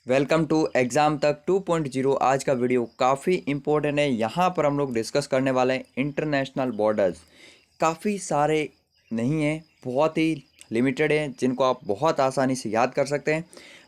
Welcome to exam तक 2.0। आज का वीडियो काफ़ी इम्पोर्टेंट है। यहाँ पर हम लोग डिस्कस करने वाले हैं इंटरनेशनल बॉर्डर्स। काफ़ी सारे नहीं हैं, बहुत ही लिमिटेड हैं जिनको आप बहुत आसानी से याद कर सकते हैं।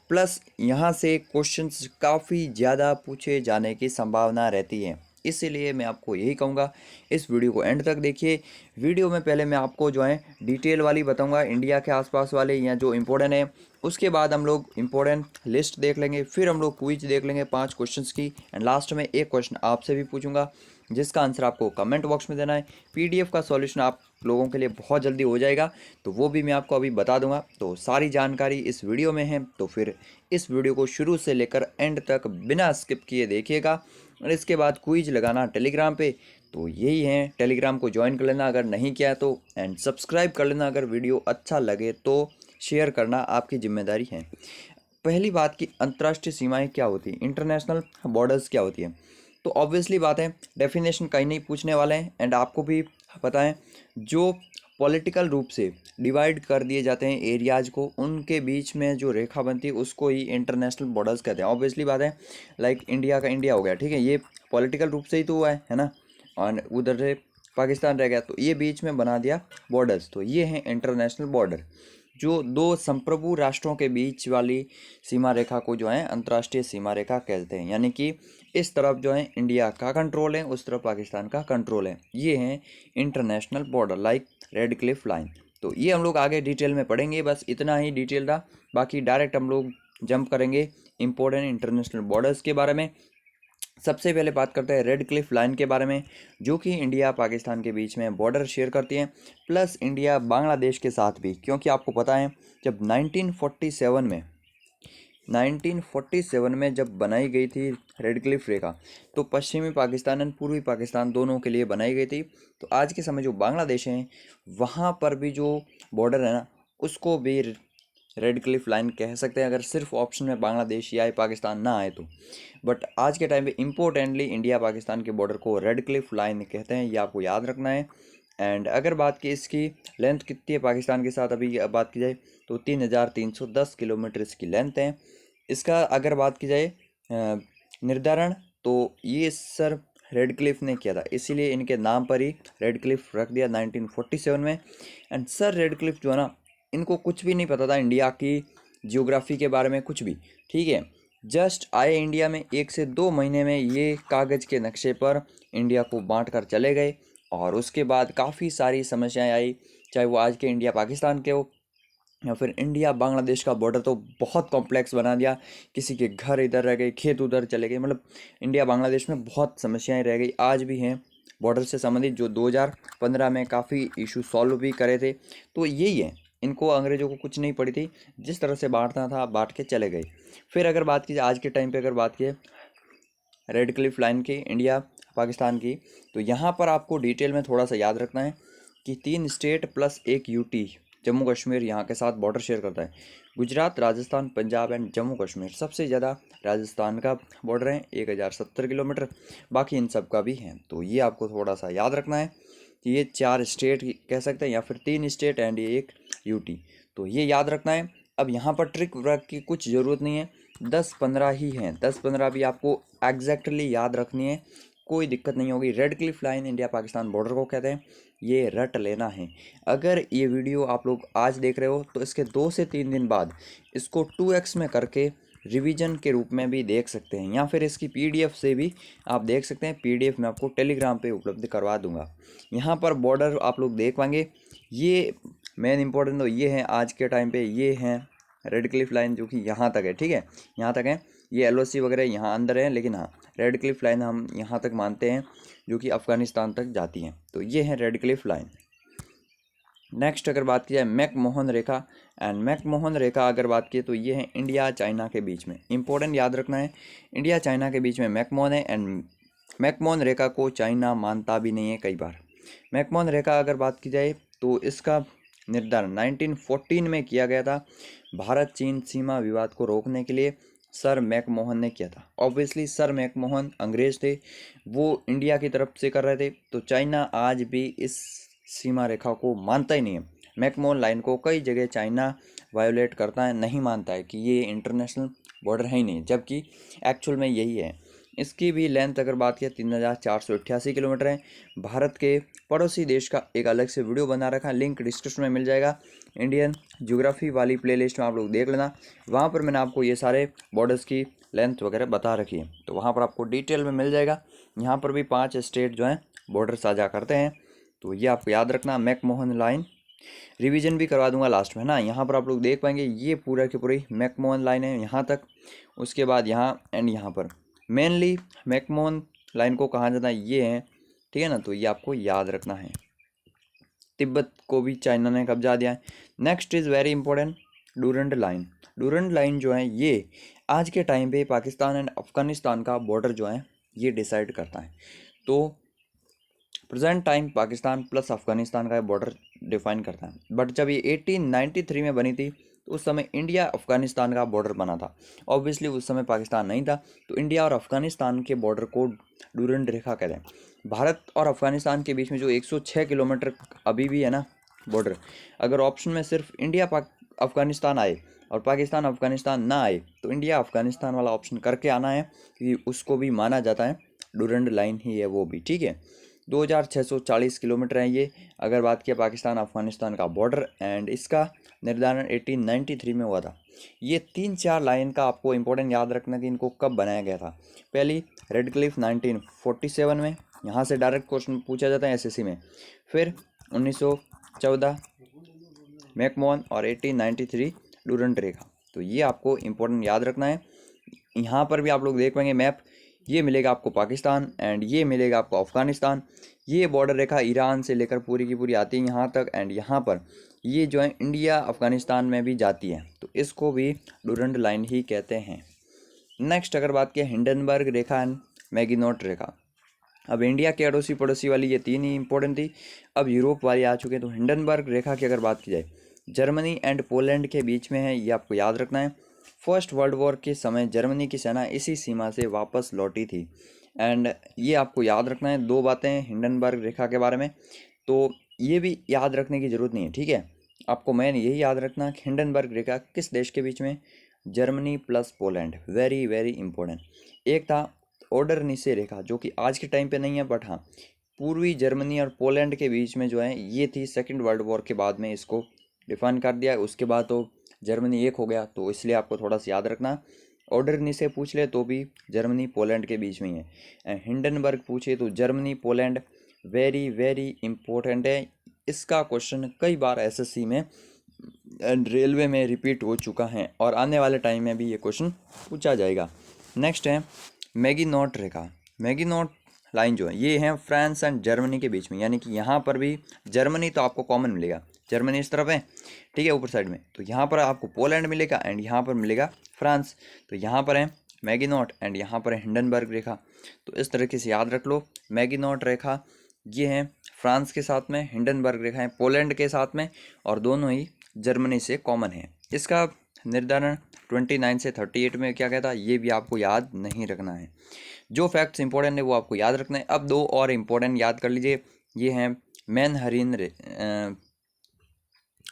प्लस यहाँ से क्वेश्चंस काफ़ी ज़्यादा पूछे जाने की संभावना रहती है, इसीलिए मैं आपको यही कहूँगा इस वीडियो को एंड तक देखिए। वीडियो में पहले मैं आपको जो है डिटेल वाली बताऊँगा इंडिया के आसपास वाले या जो इम्पोर्टेंट है, उसके बाद हम लोग इम्पोर्टेंट लिस्ट देख लेंगे, फिर हम लोग क्विज देख लेंगे 5 क्वेश्चंस की, एंड लास्ट में एक क्वेश्चन आपसे भी पूछूंगा जिसका आंसर आपको कमेंट बॉक्स में देना है। पीडीएफ का सॉल्यूशन आप लोगों के लिए बहुत जल्दी हो जाएगा, तो वो भी मैं आपको अभी बता दूंगा। तो सारी जानकारी इस वीडियो में है, तो फिर इस वीडियो को शुरू से लेकर एंड तक बिना स्किप किए देखिएगा। और इसके बाद क्विज लगाना टेलीग्राम पे, तो यही है, टेलीग्राम को ज्वाइन कर लेना अगर नहीं किया है तो, एंड सब्सक्राइब कर लेना अगर वीडियो अच्छा लगे तो शेयर करना आपकी जिम्मेदारी है। पहली बात कि अंतर्राष्ट्रीय सीमाएं क्या होती हैं, इंटरनेशनल बॉर्डर्स क्या होती हैं, तो ऑब्वियसली बात है डेफिनेशन कहीं नहीं पूछने वाले हैं, एंड आपको भी पता है जो पॉलिटिकल रूप से डिवाइड कर दिए जाते हैं एरियाज को, उनके बीच में जो रेखा बनती है उसको ही इंटरनेशनल बॉर्डर्स कहते हैं। ऑब्वियसली बात है, लाइक इंडिया का इंडिया हो गया, ठीक है, ये पॉलिटिकल रूप से ही तो हुआ है ना, और उधर से पाकिस्तान रह गया, तो ये बीच में बना दिया बॉर्डर्स, तो ये हैं इंटरनेशनल बॉर्डर। जो दो संप्रभु राष्ट्रों के बीच वाली सीमा रेखा को जो है अंतर्राष्ट्रीय सीमा रेखा कहते हैं, यानी कि इस तरफ जो है इंडिया का कंट्रोल है, उस तरफ पाकिस्तान का कंट्रोल है, ये हैं international border like red Cliff line. तो ये हम लोग आगे डिटेल में पढ़ेंगे, बस इतना ही डिटेल था, बाकी डायरेक्ट हम लोग जंप करेंगे इंपॉर्टेंट इंटरनेशनल बॉर्डर्स के बारे में। सबसे पहले बात करते हैं रेड क्लिफ लाइन के बारे में, जो कि इंडिया पाकिस्तान के बीच में बॉर्डर शेयर करती है, प्लस इंडिया बांग्लादेश के साथ भी, क्योंकि आपको पता है जब 1947 में जब बनाई गई थी रेड क्लिफ रेखा, तो पश्चिमी पाकिस्तान और पूर्वी पाकिस्तान दोनों के लिए बनाई गई थी। तो आज के समय जो बांग्लादेश है, वहाँ पर भी जो बॉर्डर है ना, उसको भी रेड क्लिफ लाइन कह सकते हैं, अगर सिर्फ ऑप्शन में बांग्लादेश या पाकिस्तान ना आए तो। बट आज के टाइम पे इम्पोर्टेंटली इंडिया पाकिस्तान के बॉर्डर को रेड क्लिफ लाइन कहते हैं, ये आपको याद रखना है। एंड अगर बात की इसकी लेंथ कितनी है पाकिस्तान के साथ, अभी बात की जाए तो 3310 किलोमीटर इसकी लेंथ है। इसका अगर बात की जाए निर्धारण, तो ये सर रेड क्लिफ ने किया था, इसीलिए इनके नाम पर ही रेड क्लिफ रख दिया 1947 में। एंड सर रेड क्लिफ जो है ना, इनको कुछ भी नहीं पता था इंडिया की जियोग्राफी के बारे में, कुछ भी, ठीक है। जस्ट आए इंडिया में 1 से 2 महीने में ये कागज़ के नक्शे पर इंडिया को बांट कर चले गए, और उसके बाद काफ़ी सारी समस्याएं आई, चाहे वो आज के इंडिया पाकिस्तान के हो या फिर इंडिया बांग्लादेश का बॉर्डर, तो बहुत कॉम्प्लेक्स बना दिया। किसी के घर इधर रह गए, खेत उधर चले गए, मतलब इंडिया बांग्लादेश में बहुत समस्याएं रह गई, आज भी हैं बॉर्डर से संबंधित, जो 2015 में काफ़ी इशू सॉल्व भी करे थे। तो यही है, इनको अंग्रेज़ों को कुछ नहीं पड़ी थी, जिस तरह से बांटना था बांट के चले गए। फिर अगर बात की जाए आज के टाइम पे, अगर बात की रेड क्लिफ लाइन की इंडिया पाकिस्तान की, तो यहाँ पर आपको डिटेल में थोड़ा सा याद रखना है कि 3 स्टेट प्लस एक यूटी जम्मू कश्मीर यहाँ के साथ बॉर्डर शेयर करता है। गुजरात, राजस्थान, पंजाब एंड जम्मू कश्मीर, सबसे ज़्यादा राजस्थान का बॉर्डर है 1070 किलोमीटर, बाकी इन सब का भी है। तो ये आपको थोड़ा सा याद रखना है कि ये 4 स्टेट कह सकते हैं, या फिर 3 स्टेट एंड ये एक यूटी, तो ये याद रखना है। अब यहाँ पर ट्रिक वर्क की कुछ ज़रूरत नहीं है, 10-15 ही हैं, 10-15 भी आपको एग्जैक्टली याद रखनी है, कोई दिक्कत नहीं होगी। Red Cliff line India Pakistan border को कहते हैं, ये रट लेना है। अगर ये वीडियो आप लोग आज देख रहे हो, तो इसके 2 से 3 दिन बाद इसको 2x में करके रिवीजन के रूप में भी देख सकते हैं, या फिर इसकी पीडीएफ से भी आप देख सकते हैं। पीडीएफ मैं आपको टेलीग्राम पे उपलब्ध करवा दूंगा। यहाँ पर बॉर्डर आप लोग देख पाएंगे, ये मेन इंपॉर्टेंट तो ये है आज के टाइम पे, ये हैं रेड क्लिफ लाइन जो कि यहाँ तक है, ठीक है, यहाँ तक है। ये एलओसी वगैरह यहाँ अंदर है, लेकिन हाँ रेड क्लिफ लाइन हम यहाँ तक मानते हैं, जो कि अफ़गानिस्तान तक जाती हैं। तो ये है रेड क्लिफ लाइन। नेक्स्ट अगर बात की जाए मैकमोहन रेखा, एंड मैकमोहन रेखा अगर बात की तो ये है इंडिया चाइना के बीच में, इंपॉर्टेंट याद रखना है, इंडिया चाइना के बीच में मैकमोहन है, एंड मैकमोहन रेखा को चाइना मानता भी नहीं है कई बार। मैकमोहन रेखा अगर बात की जाए तो इसका निर्धारण 1914 में किया गया था, भारत चीन सीमा विवाद को रोकने के लिए सर मैकमोहन ने किया था। ऑब्वियसली सर मैकमोहन अंग्रेज थे, वो इंडिया की तरफ से कर रहे थे, तो चाइना आज भी इस सीमा रेखा को मानता ही नहीं है। मैकमोहन लाइन को कई जगह चाइना वायोलेट करता है, नहीं मानता है कि ये इंटरनेशनल बॉर्डर है ही नहीं, जबकि एक्चुअल में यही है। इसकी भी लेंथ अगर बात किया 3488 किलोमीटर है। भारत के पड़ोसी देश का एक अलग से वीडियो बना रखा है, लिंक डिस्क्रिप्शन में मिल जाएगा। इंडियन ज्योग्राफी वाली प्लेलिस्ट में आप लोग देख लेना, वहाँ पर मैंने आपको ये सारे बॉर्डर्स की लेंथ वगैरह बता रखी है, तो वहाँ पर आपको डिटेल में मिल जाएगा। यहाँ पर भी 5 स्टेट जो हैं बॉर्डर साझा करते हैं, तो ये आपको याद रखना। मैकमोहन लाइन रिवीजन भी करवा दूंगा लास्ट में ना। यहाँ पर आप लोग देख पाएंगे ये पूरा की पूरी मैकमोहन लाइन है यहाँ तक, उसके बाद यहाँ एंड यहाँ पर मेनली मैकमोहन लाइन को कहा जाता है ये है, ठीक है ना, तो ये आपको याद रखना है। तिब्बत को भी चाइना ने कब्जा दिया है। Next is very important Durand line. Durand line जो है ये आज के टाइम पे पाकिस्तान एंड अफगानिस्तान का बॉर्डर जो है ये डिसाइड करता है। तो present time Pakistan plus Afghanistan का बॉर्डर डिफाइन करता है, बट जब ये 1893 में बनी थी तो उस समय इंडिया अफगानिस्तान का बॉर्डर बना था। ऑब्वियसली उस समय पाकिस्तान नहीं था, तो इंडिया और अफगानिस्तान के बॉर्डर को डूरंड रेखा कहते हैं। भारत और अफगानिस्तान के बीच में जो 106 किलोमीटर अभी भी है ना बॉर्डर, अगर ऑप्शन में सिर्फ इंडिया अफगानिस्तान आए और पाकिस्तान अफगानिस्तान ना आए तो इंडिया अफगानिस्तान वाला ऑप्शन करके आना है, क्योंकि उसको भी माना जाता है डूरंड लाइन ही है वो भी, ठीक है। 2640 किलोमीटर है ये, अगर बात किया पाकिस्तान अफगानिस्तान का बॉर्डर, एंड इसका निर्धारण 1893 में हुआ था। ये 3-4 लाइन का आपको इंपॉर्टेंट याद रखना कि इनको कब बनाया गया था। पहली रेड क्लिफ 1947 में, यहाँ से डायरेक्ट क्वेश्चन पूछा जाता है एसएससी में। फिर 1914 मैकमोहन और 1893 डूरंड रेखा, तो ये आपको इंपॉर्टेंट याद रखना है। यहाँ पर भी आप लोग देख पाएंगे मैप, ये मिलेगा आपको पाकिस्तान एंड ये मिलेगा आपको अफगानिस्तान। ये बॉर्डर रेखा ईरान से लेकर पूरी की पूरी आती है यहाँ तक, एंड यहाँ पर ये जो है इंडिया अफगानिस्तान में भी जाती है, तो इसको भी डूरंड लाइन ही कहते हैं। नेक्स्ट अगर बात किया हिंडनबर्ग रेखा एंड मैगिनोट रेखा। अब इंडिया के अड़ोसी पड़ोसी वाली ये 3 ही इंपॉर्टेंट थी, अब यूरोप वाली आ चुके हैं। तो हिंडनबर्ग रेखा की अगर बात की जाए जर्मनी एंड पोलैंड के बीच में है, ये आपको याद रखना है। फर्स्ट वर्ल्ड वॉर के समय जर्मनी की सेना इसी सीमा से वापस लौटी थी, एंड ये आपको याद रखना है। 2 बातें हिंडनबर्ग रेखा के बारे में, तो ये भी याद रखने की ज़रूरत नहीं है, ठीक है। आपको मेन यही याद रखना कि हिंडनबर्ग रेखा किस देश के बीच में, Germany plus Poland, very very important. एक था ओडरनिसे रेखा जो कि आज के टाइम पे नहीं है, बट हाँ पूर्वी जर्मनी और पोलैंड के बीच में जो है ये थी। सेकेंड वर्ल्ड वॉर के बाद में इसको डिफाइन कर दिया, उसके बाद तो जर्मनी एक हो गया, तो इसलिए आपको थोड़ा सा याद रखना। ओडरनिसे पूछ ले तो भी जर्मनी पोलैंड के बीच में ही है, एंड हिंडनबर्ग पूछे तो Germany Poland, very very important है। इसका क्वेश्चन कई बार एसएससी में एंड रेलवे में रिपीट हो चुका है, और आने वाले टाइम में भी ये क्वेश्चन पूछा जाएगा। नेक्स्ट है मैगिनोट रेखा। मैगिनोट लाइन जो है ये है फ्रांस एंड जर्मनी के बीच में, यानी कि यहाँ पर भी जर्मनी तो आपको कॉमन मिलेगा, जर्मनी इस तरफ है, ठीक है, ऊपर साइड में, तो यहाँ पर आपको पोलैंड मिलेगा एंड यहाँ पर मिलेगा फ्रांस। तो यहाँ पर है मैगिनोट एंड यहाँ पर है हिंडनबर्ग रेखा, तो इस तरीके से याद रख लो। मैगिनोट रेखा ये है फ्रांस के साथ में, हिंडनबर्ग रेखा है पोलैंड के साथ में, और दोनों ही जर्मनी से कॉमन है। इसका निर्धारण 29 से 38 में क्या कहता है ये भी आपको याद नहीं रखना है। जो फैक्ट्स इंपॉर्टेंट है वो आपको याद रखना है। अब 2 और इम्पोर्टेंट याद कर लीजिए, ये हैं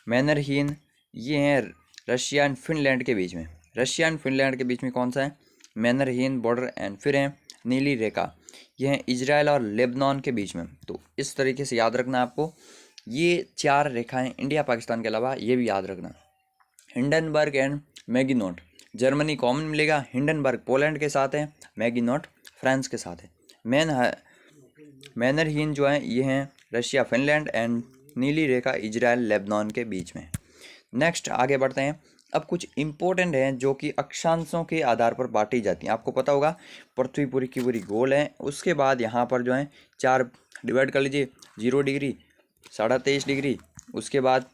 मैनरहीन, ये हैं रशिया एंड फिनलैंड के बीच में। रशिया एंड फिनलैंड के बीच में कौन सा है, मैनरहीन बॉर्डर, एंड फिर है नीली रेखा, ये हैं इजराइल और लेबनान के बीच में। तो इस तरीके से याद रखना है आपको। ये 4 रेखाएं इंडिया पाकिस्तान के अलावा ये भी याद रखना। हिंडनबर्ग एंड मैगिनोट, जर्मनी कॉमन मिलेगा, हिंडनबर्ग पोलैंड के साथ है, मैगिनोट फ्रांस के साथ है। मैनरहीन जो है ये हैं रशिया फिनलैंड, एंड नीली रेखा इजराइल लेबनान के बीच में। नेक्स्ट आगे बढ़ते हैं। अब कुछ इंपॉर्टेंट हैं जो कि अक्षांशों के आधार पर बांटी जाती हैं। आपको पता होगा पृथ्वी पूरी की पूरी गोल है, उसके बाद यहाँ पर जो है 4 डिवाइड कर लीजिए, 0 डिग्री, 23.5 डिग्री, उसके बाद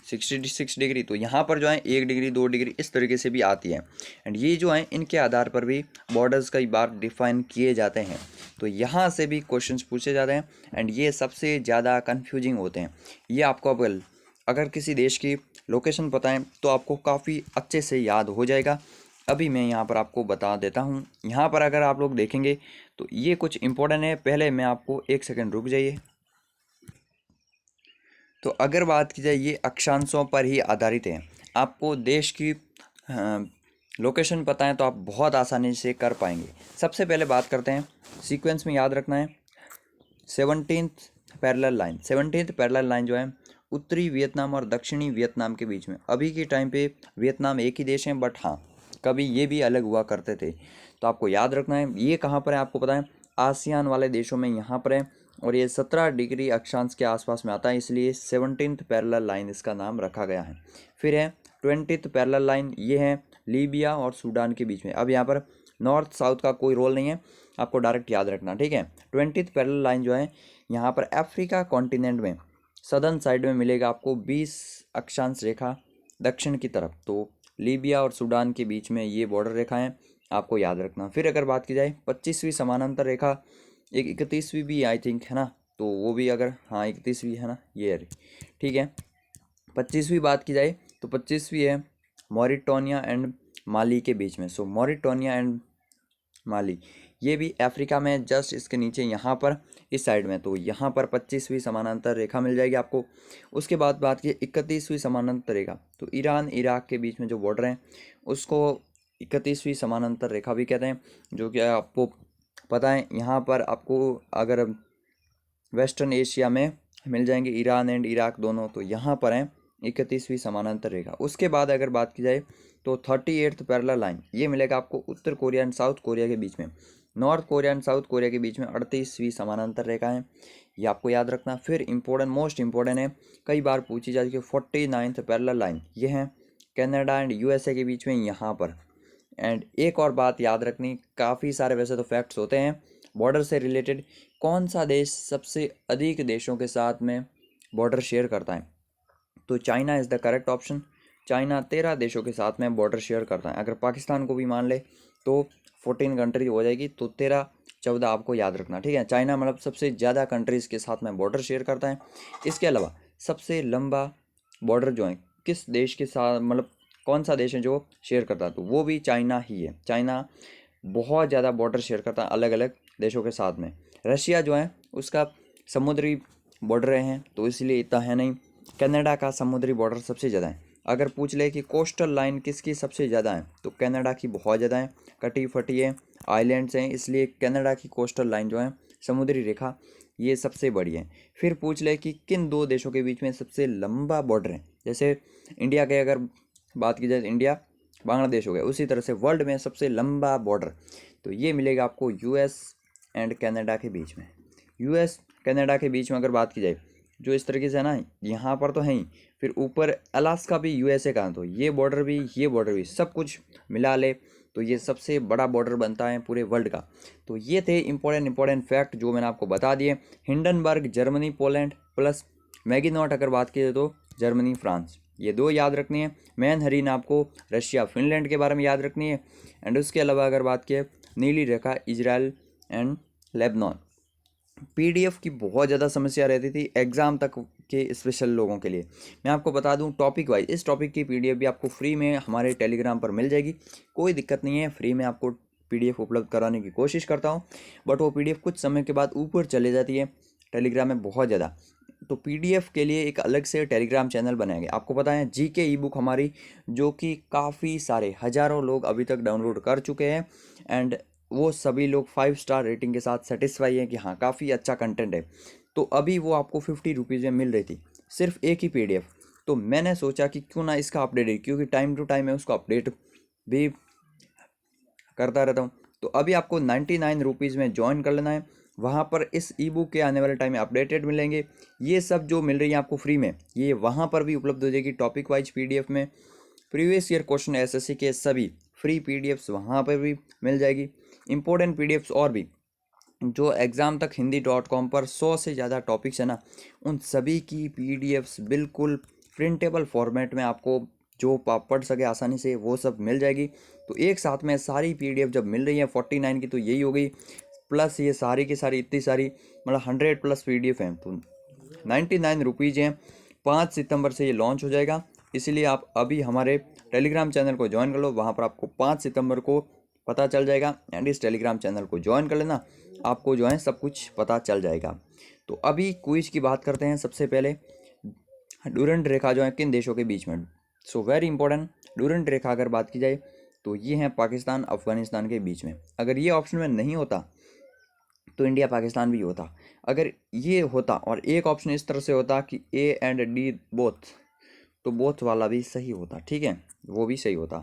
66 डिग्री, तो यहाँ पर जो है 1 डिग्री 2 डिग्री इस तरीके से भी आती है। एंड ये जो है इनके आधार पर भी बॉर्डर्स कई बार डिफाइन किए जाते हैं, तो यहाँ से भी क्वेश्चंस पूछे जाते हैं, एंड ये सबसे ज़्यादा कंफ्यूजिंग होते हैं। ये आपको अगर किसी देश की लोकेशन पता है तो आपको काफ़ी अच्छे से याद हो जाएगा। अभी मैं यहाँ पर आपको बता देता हूँ। यहाँ पर अगर आप लोग देखेंगे तो ये कुछ इंपॉर्टेंट है, पहले मैं आपको 1 सेकेंड रुक जाइए। तो अगर बात की जाए ये अक्षांशों पर ही आधारित है, आपको देश की लोकेशन पता है तो आप बहुत आसानी से कर पाएंगे। सबसे पहले बात करते हैं, सीक्वेंस में याद रखना है 17th parallel line. 17th parallel line जो है उत्तरी वियतनाम और दक्षिणी वियतनाम के बीच में। अभी के टाइम पे वियतनाम एक ही देश है, बट हाँ कभी ये भी अलग हुआ करते थे, तो आपको याद रखना है। ये कहाँ पर है आपको पता है, आसियान वाले देशों में यहाँ पर है, और ये 17 डिग्री अक्षांश के आसपास में आता है, इसलिए 17th पैरेलल लाइन इसका नाम रखा गया है। फिर है 20th पैरेलल लाइन, ये है लीबिया और सूडान के बीच में। अब यहाँ पर नॉर्थ साउथ का कोई रोल नहीं है, आपको डायरेक्ट याद रखना, ठीक है। 20th पैरेलल लाइन जो है यहाँ पर अफ्रीका कॉन्टिनेंट में सदर्न साइड में मिलेगा आपको 20 अक्षांश रेखा दक्षिण की तरफ, तो लीबिया और सूडान के बीच में ये बॉर्डर रेखा है, आपको याद रखना। फिर अगर बात की जाए 25वीं समानांतर रेखा, एक 31वीं भी आई थिंक है ना, तो वो भी अगर हाँ 31वीं है ना, ये है ठीक है। 25वीं बात की जाए तो 25वीं है मॉरिटानिया एंड माली के बीच में। सो मॉरिटानिया एंड माली ये भी अफ्रीका में, जस्ट इसके नीचे यहाँ पर इस साइड में, तो यहाँ पर 25वीं समानांतर रेखा मिल जाएगी आपको। उसके बाद बात की 31वीं समानांतर रेखा, तो ईरान इराक के बीच में जो बॉर्डर है उसको 31वीं समानांतर रेखा भी कहते हैं, जो कि आपको पता है यहाँ पर आपको अगर वेस्टर्न एशिया में मिल जाएंगे ईरान एंड इराक दोनों, तो यहाँ पर है 31वीं समानांतर रेखा। उसके बाद अगर बात की जाए तो 38th पैरेलल लाइन, ये मिलेगा आपको उत्तर कोरिया एंड साउथ कोरिया के बीच में। North Korea and south Korea के बीच में 38वीं समानांतर रेखा है, ये आपको याद रखना। फिर इंपॉर्टेंट, मोस्ट इंपॉर्टेंट है, कई बार पूछी जाती है 49th पैरेलल लाइन, ये है कनाडा एंड यूएसए के बीच में यहाँ पर। एंड एक और बात याद रखनी, काफ़ी सारे वैसे तो फैक्ट्स होते हैं बॉर्डर से रिलेटेड, कौन सा देश सबसे अधिक देशों के साथ में बॉर्डर शेयर करता है, तो China is the correct option. China 13 देशों के साथ में बॉर्डर शेयर करता है। अगर पाकिस्तान को भी मान ले तो 14 कंट्री हो जाएगी, तो 13-14 आपको याद रखना, ठीक है। चाइना मतलब सबसे ज़्यादा कंट्रीज़ के साथ में बॉर्डर शेयर करता है। इसके अलावा सबसे लंबा बॉर्डर जो है किस देश के साथ, मतलब कौन सा देश है जो शेयर करता है, तो वो भी चाइना ही है। चाइना बहुत ज़्यादा बॉर्डर शेयर करता है अलग अलग देशों के साथ में। रशिया जो है उसका समुद्री बॉर्डर हैं, तो इसलिए इतना है नहीं। कनाडा का समुद्री बॉर्डर सबसे ज़्यादा है। अगर पूछ ले कि कोस्टल लाइन किसकी सबसे ज़्यादा है, तो कनाडा की बहुत ज़्यादा है, कटी फटी है, आइलैंड्स हैं, इसलिए कनाडा की कोस्टल लाइन जो है समुद्री रेखा ये सबसे बड़ी है। फिर पूछ ले कि किन दो देशों के बीच में सबसे लंबा बॉर्डर है, जैसे इंडिया के अगर बात की जाए, इंडिया बांग्लादेश हो गया, उसी तरह से वर्ल्ड में सबसे लंबा बॉर्डर, तो ये मिलेगा आपको यूएस एंड कनाडा के बीच में। यूएस कनाडा के बीच में अगर बात की जाए, जो इस तरीके से है ना, यहाँ पर तो है ही, फिर ऊपर अलास्का भी यूएसए का, तो ये बॉर्डर भी, ये बॉर्डर भी, सब कुछ मिला ले तो ये सबसे बड़ा बॉर्डर बनता है पूरे वर्ल्ड का। तो ये थे इंपॉर्टेंट फैक्ट जो मैंने आपको बता दिए। Hindenburg Germany Poland plus Maginot अगर बात की जाए तो जर्मनी फ्रांस, ये दो याद रखनी है। मैनहरीन आपको रशिया फिनलैंड के बारे में याद रखनी है। एंड उसके अलावा अगर बात की नीली रेखा इजराइल एंड लेबनान। पीडीएफ की बहुत ज़्यादा समस्या रहती थी एग्ज़ाम तक के स्पेशल लोगों के लिए। मैं आपको बता दूं टॉपिक वाइज, इस टॉपिक की पीडीएफ भी आपको फ्री में हमारे टेलीग्राम पर मिल जाएगी, कोई दिक्कत नहीं है, फ्री में आपको पीडीएफ उपलब्ध कराने की कोशिश करता हूं। बट वो पीडीएफ कुछ समय के बाद ऊपर चले जाती है टेलीग्राम में बहुत ज़्यादा, तो पीडीएफ के लिए एक अलग से टेलीग्राम चैनल बनाएंगे। आपको पता है जीके ई बुक हमारी, जो कि काफ़ी सारे हज़ारों लोग अभी तक डाउनलोड कर चुके हैं, एंड वो सभी लोग 5 स्टार रेटिंग के साथ सेटिस्फाई हैं कि हाँ काफ़ी अच्छा कंटेंट है। तो अभी वो आपको 50 रुपीज़ में मिल रही थी, सिर्फ एक ही पीडीएफ। तो मैंने सोचा कि क्यों ना इसका अपडेट, क्योंकि टाइम टू टाइम मैं उसको अपडेट भी करता रहता हूँ। तो अभी आपको 99 रुपीज़ में ज्वाइन कर लेना है, वहाँ पर इस ई बुक के आने वाले टाइम में अपडेटेड मिलेंगे। ये सब जो मिल रही है आपको फ्री में, ये वहाँ पर भी उपलब्ध हो जाएगी टॉपिक वाइज पीडीएफ में। प्रीवियस ईयर क्वेश्चन एसएससी के सभी फ्री पीडीएफ्स वहाँ पर भी मिल जाएगी। इंपॉर्टेंट पीडीएफ्स और भी जो एग्ज़ाम तक हिंदी.com पर 100 से ज़्यादा टॉपिक्स है ना, उन सभी की पीडीएफ्स बिल्कुल प्रिंटेबल फॉर्मेट में आपको जो पढ़ सके आसानी से वो सब मिल जाएगी। तो एक साथ में सारी पीडीएफ जब मिल रही है 49 की, तो यही हो गई, प्लस ये सारी की सारी इतनी सारी मतलब 100+ पीडीएफ हैं, तो 99 रुपीज़ हैं। 5 सितंबर से ये लॉन्च हो जाएगा, इसलिए आप अभी हमारे टेलीग्राम चैनल को ज्वाइन कर लो, वहाँ पर आपको 5 सितंबर को पता चल जाएगा। एंड इस टेलीग्राम चैनल को ज्वाइन कर लेना, आपको जो है सब कुछ पता चल जाएगा। तो अभी क्विज की बात करते हैं। सबसे पहले डूरंड रेखा जो है किन देशों के बीच में, सो वेरी इंपॉर्टेंट। डूरंट रेखा अगर बात की जाए तो ये है पाकिस्तान अफगानिस्तान के बीच में। अगर ये ऑप्शन में नहीं होता तो इंडिया पाकिस्तान भी होता। अगर ये होता और एक ऑप्शन इस तरह से होता कि ए एंड डी बोथ, तो बोथ वाला भी सही होता, ठीक है, वो भी सही होता।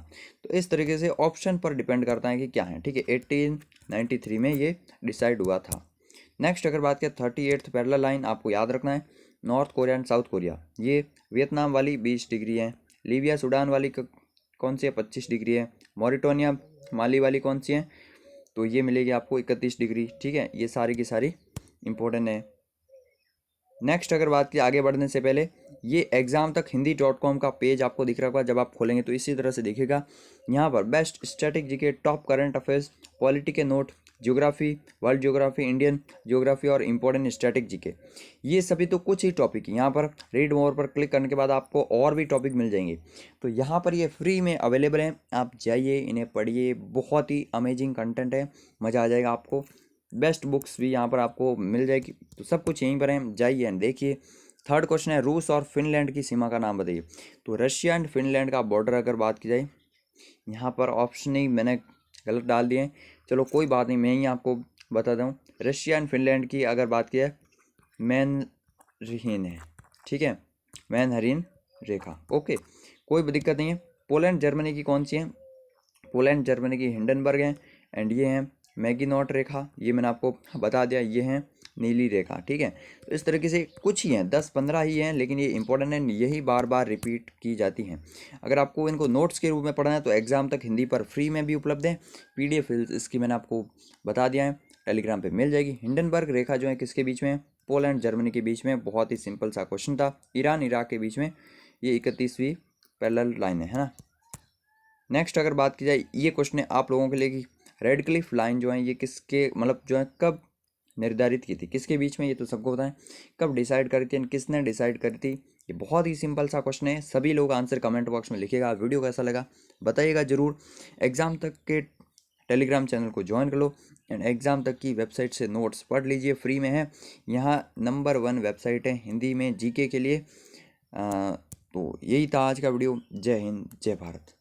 तो इस तरीके से ऑप्शन पर डिपेंड करता है कि क्या है, ठीक है। 1893 में ये डिसाइड हुआ था। नेक्स्ट अगर बात करें 38th पैरेलल लाइन, आपको याद रखना है north Korea and south Korea, ये वियतनाम वाली 20 डिग्री है, लीबिया सूडान वाली कौन सी है 25 डिग्री है, मॉरिटोनिया माली वाली कौन सी है, तो ये मिलेगी आपको 31 डिग्री, ठीक है। ये सारी की सारी इंपॉर्टेंट है। नेक्स्ट अगर बात की आगे बढ़ने से पहले, ये एग्जाम तक हिंदी.com का पेज आपको दिख रहा होगा, जब आप खोलेंगे तो इसी तरह से दिखेगा। यहाँ पर best static GK, top current affairs, polity के note, geography, world geography, Indian geography और इंपॉर्टेंट स्टैटिक जीके, ये सभी तो कुछ ही टॉपिक। यहाँ पर रीड मोर पर क्लिक करने के बाद आपको और भी टॉपिक मिल जाएंगे। तो यहाँ पर ये फ्री में अवेलेबल हैं, आप जाइए इन्हें पढ़िए, बहुत ही अमेजिंग कंटेंट है, मज़ा आ जाएगा आपको। बेस्ट बुक्स भी यहाँ पर आपको मिल जाएगी। तो सब कुछ यहीं पर है, जाइए एंड देखिए। थर्ड क्वेश्चन है रूस और फिनलैंड की सीमा का नाम बताइए। तो रशिया एंड फिनलैंड का बॉर्डर अगर बात की जाए, यहाँ पर ऑप्शन ही मैंने गलत डाल दिए हैं, चलो कोई बात नहीं, मैं ही आपको बता दूँ। रशिया एंड फिनलैंड की अगर बात की जाए, मैनहरीन है, ठीक है, मैनहरीन रेखा, ओके, कोई भी दिक्कत नहीं है। पोलैंड जर्मनी की कौन सी है, पोलैंड जर्मनी की हिंडनबर्ग है, एंड ये है मैगिनॉट रेखा, ये मैंने आपको बता दिया, ये है नीली रेखा, ठीक है। तो इस तरीके से कुछ ही हैं, 10-15 ही हैं, लेकिन ये इंपॉर्टेंट है, यही बार बार रिपीट की जाती हैं। अगर आपको इनको नोट्स के रूप में पढ़ना है तो एग्जाम तक हिंदी पर फ्री में भी उपलब्ध है, PDF इसकी मैंने आपको बता दिया है, टेलीग्राम पे मिल जाएगी। हिंडनबर्ग रेखा जो है किसके बीच में है, पोलैंड जर्मनी के बीच में, बहुत ही सिंपल सा क्वेश्चन था। ईरान इराक के बीच में ये 31वीं पैरेलल लाइन है ना। नेक्स्ट अगर बात की जाए, ये क्वेश्चन है आप लोगों के लिए कि रेड क्लिफ लाइन जो है ये किसके मतलब जो है कब निर्धारित की थी, किसके बीच में, ये तो सबको पता है। कब डिसाइड करी थी, किसने डिसाइड करी थी, ये बहुत ही सिंपल सा क्वेश्चन है। सभी लोग आंसर कमेंट बॉक्स में लिखिएगा। वीडियो कैसा लगा बताइएगा ज़रूर। एग्ज़ाम तक के टेलीग्राम चैनल को ज्वाइन कर लो, एंड एग्ज़ाम तक की वेबसाइट से नोट्स पढ़ लीजिए, फ्री में है। यहाँ नंबर 1 वेबसाइट है हिंदी में जीके के लिए। तो यही था आज का वीडियो। जय हिंद, जय भारत।